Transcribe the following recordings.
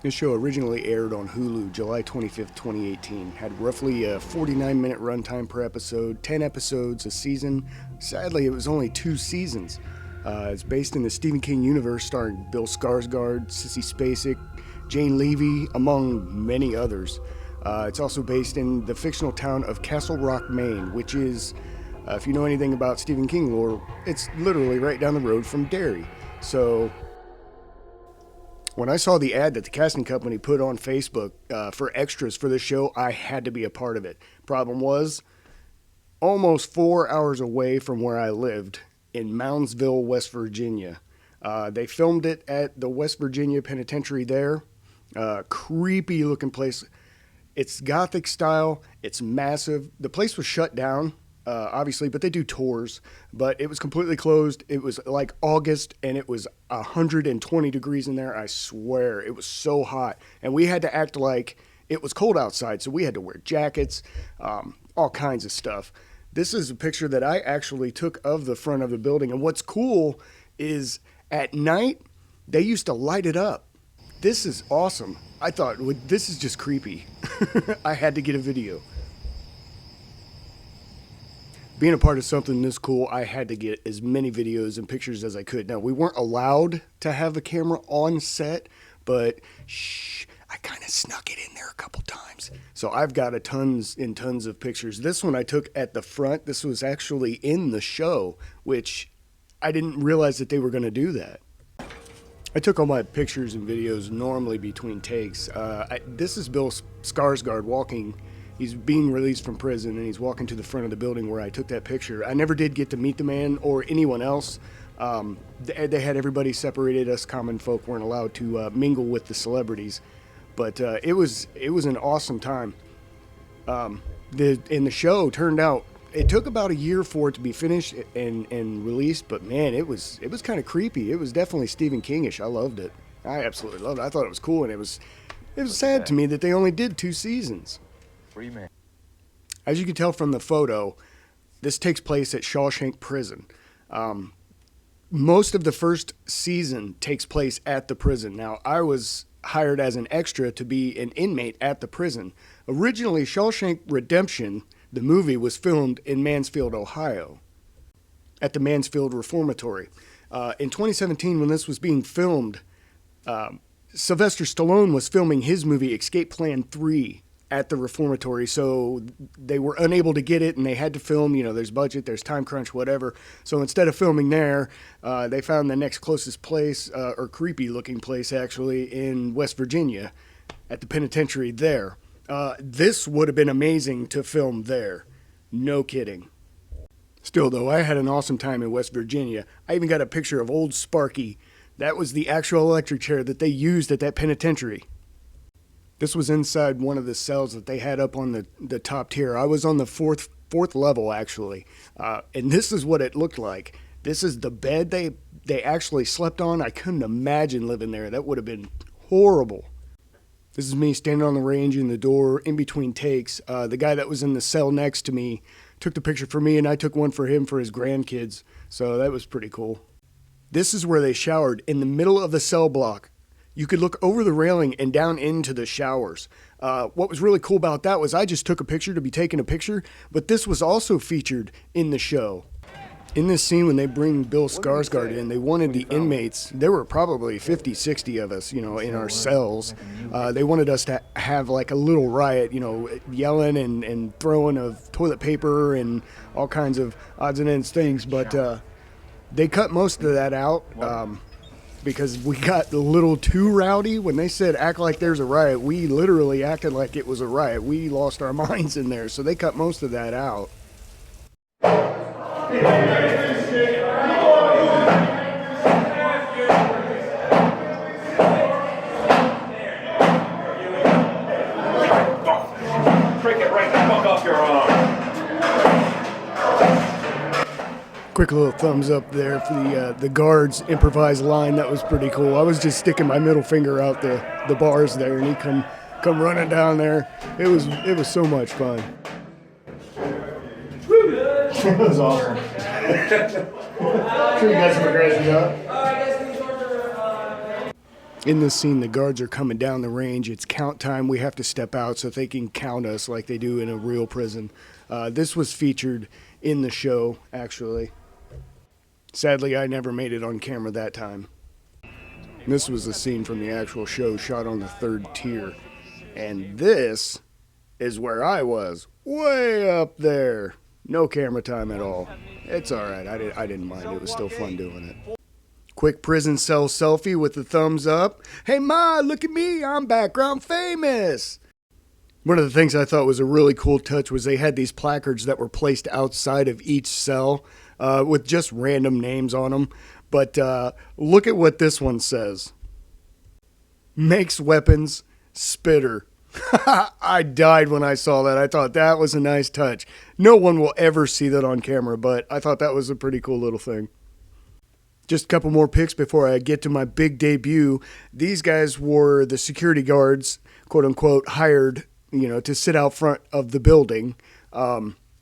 This show originally aired on Hulu July 25th, 2018. Had roughly a 49-minute runtime per episode, 10 episodes a season. Sadly, it was only 2 seasons. It's based in the Stephen King universe starring Bill Skarsgård, Sissy Spacek, Jane Levy, among many others. It's also based in the fictional town of Castle Rock, Maine, which is, if you know anything about Stephen King lore, it's literally right down the road from Derry. So when I saw the ad that the casting company put on Facebook for extras for this show, I had to be a part of it. Problem was, almost 4 hours away from where I lived in Moundsville, West Virginia. They filmed it at the West Virginia Penitentiary there. Creepy looking place. It's Gothic style. It's massive. The place was shut down, obviously, but they do tours. But it was completely closed. It was like August, and it was 120 degrees in there. I swear, it was so hot. And we had to act like it was cold outside, so we had to wear jackets, all kinds of stuff. This is a picture that I actually took of the front of the building. And what's cool is at night, they used to light it up. This is awesome. I thought, this is just creepy. I had to get a video. Being a part of something this cool, I had to get as many videos and pictures as I could. Now, we weren't allowed to have a camera on set, but I kind of snuck it in there a couple times. So I've got tons and tons of pictures. This one I took at the front. This was actually in the show, which I didn't realize that they were going to do that. I took all my pictures and videos normally between takes. This is Bill Skarsgård walking. He's being released from prison, and he's walking to the front of the building where I took that picture. I never did get to meet the man or anyone else. They had everybody separated. Us common folk weren't allowed to mingle with the celebrities. But it was an awesome time. The show turned out, it took about a year for it to be finished and released, but man, it was kind of creepy. It was definitely Stephen King-ish. I loved it. I absolutely loved it. I thought it was cool, and it was sad to me that they only did 2 seasons. As you can tell from the photo, this takes place at Shawshank Prison. Most of the first season takes place at the prison. Now, I was hired as an extra to be an inmate at the prison. Originally, Shawshank Redemption, the movie, was filmed in Mansfield, Ohio, at the Mansfield Reformatory. In 2017, when this was being filmed, Sylvester Stallone was filming his movie Escape Plan 3 at the Reformatory, so they were unable to get it, and they had to film, there's budget, there's time crunch, whatever. So instead of filming there, they found the next closest place, or creepy-looking place, actually, in West Virginia, at the penitentiary there. This would have been amazing to film there. No kidding. Still, though, I had an awesome time in West Virginia. I even got a picture of old Sparky. That was the actual electric chair that they used at that penitentiary. This was inside one of the cells that they had up on the top tier. I was on the fourth level, actually. And this is what it looked like. This is the bed they actually slept on. I couldn't imagine living there. That would have been horrible. This is me standing on the range in the door in between takes. The guy that was in the cell next to me took the picture for me, and I took one for him for his grandkids. So that was pretty cool. This is where they showered, in the middle of the cell block. You could look over the railing and down into the showers. What was really cool about that was I just took a picture to be taking a picture, but this was also featured in the show. In this scene, when they bring Bill Skarsgård in, they wanted the inmates, there were probably 50, 60 of us, in our cells. They wanted us to have like a little riot, yelling and throwing of toilet paper and all kinds of odds and ends things, but they cut most of that out. Because we got a little too rowdy. When they said act like there's a riot, we literally acted like it was a riot. We lost our minds in there, so they cut most of that out. Cricket, right the fuck off your arm. Quick little thumbs up there for the guards' improvised line. That was pretty cool. I was just sticking my middle finger out the bars there, and he come running down there. It was so much fun. It was awesome. Sure, you got some aggression up. In this scene, the guards are coming down the range. It's count time. We have to step out so they can count us like they do in a real prison. This was featured in the show, actually. Sadly, I never made it on camera that time. This was a scene from the actual show shot on the 3rd tier. And this is where I was, way up there. No camera time at all. It's alright, I didn't mind. It was still fun doing it. Quick prison cell selfie with the thumbs up. Hey ma, look at me, I'm background famous. One of the things I thought was a really cool touch was they had these placards that were placed outside of each cell with just random names on them. But look at what this one says. Makes weapons, spitter. I died when I saw that. I thought that was a nice touch. No one will ever see that on camera, but I thought that was a pretty cool little thing. Just a couple more pics before I get to my big debut. These guys were the security guards, quote unquote, hired, to sit out front of the building.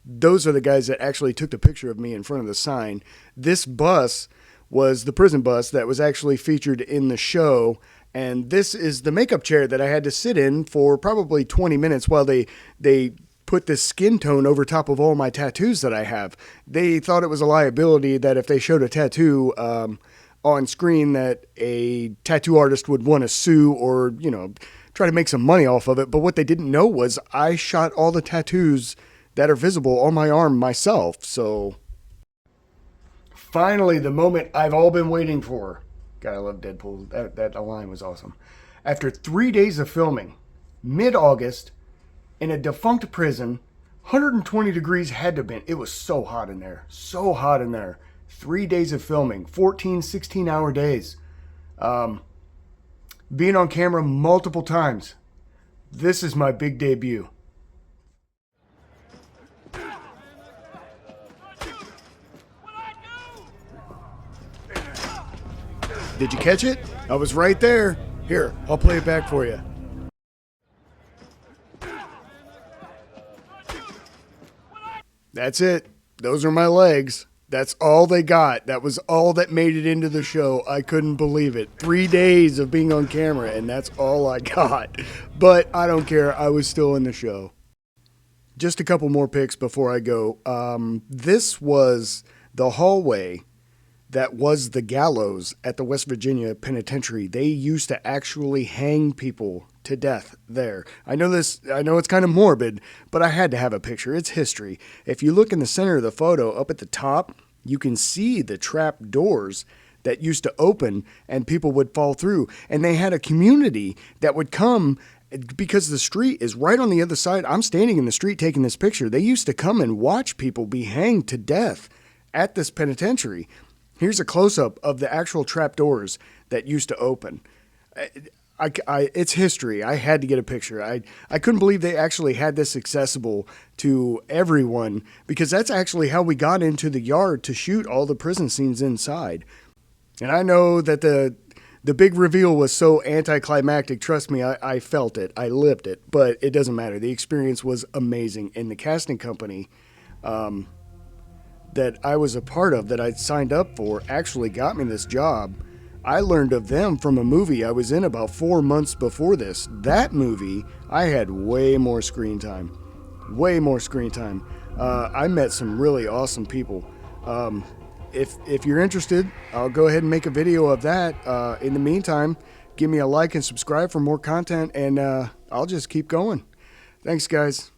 Those are the guys that actually took the picture of me in front of the sign. This bus was the prison bus that was actually featured in the show. And this is the makeup chair that I had to sit in for probably 20 minutes while they put this skin tone over top of all my tattoos that I have. They thought it was a liability that if they showed a tattoo on screen that a tattoo artist would want to sue or, try to make some money off of it. But what they didn't know was I shot all the tattoos that are visible on my arm myself. So finally, the moment I've all been waiting for. God, I love Deadpool. That line was awesome. After 3 days of filming, mid-August, in a defunct prison, 120 degrees had to have been. It was so hot in there. So hot in there. 3 days of filming. 14, 16-hour days. Being on camera multiple times. This is my big debut. Did you catch it? I was right there. Here, I'll play it back for you. That's it. Those are my legs. That's all they got. That was all that made it into the show. I couldn't believe it. 3 days of being on camera, and that's all I got. But I don't care. I was still in the show. Just a couple more pics before I go. This was the hallway that was the gallows at the West Virginia Penitentiary. They used to actually hang people to death there. I know it's kind of morbid, but I had to have a picture. It's history. If you look in the center of the photo, up at the top, you can see the trap doors that used to open and people would fall through. And they had a community that would come because the street is right on the other side. I'm standing in the street taking this picture. They used to come and watch people be hanged to death at this penitentiary. Here's a close-up of the actual trapdoors that used to open. It's history. I had to get a picture. I couldn't believe they actually had this accessible to everyone because that's actually how we got into the yard to shoot all the prison scenes inside. And I know that the big reveal was so anticlimactic. Trust me, I felt it. I lived it. But it doesn't matter. The experience was amazing. And the casting company that I was a part of, that I signed up for, actually got me this job. I learned of them from a movie I was in about 4 months before this. That movie, I had way more screen time. Way more screen time. I met some really awesome people. If you're interested, I'll go ahead and make a video of that. In the meantime, give me a like and subscribe for more content, and I'll just keep going. Thanks, guys.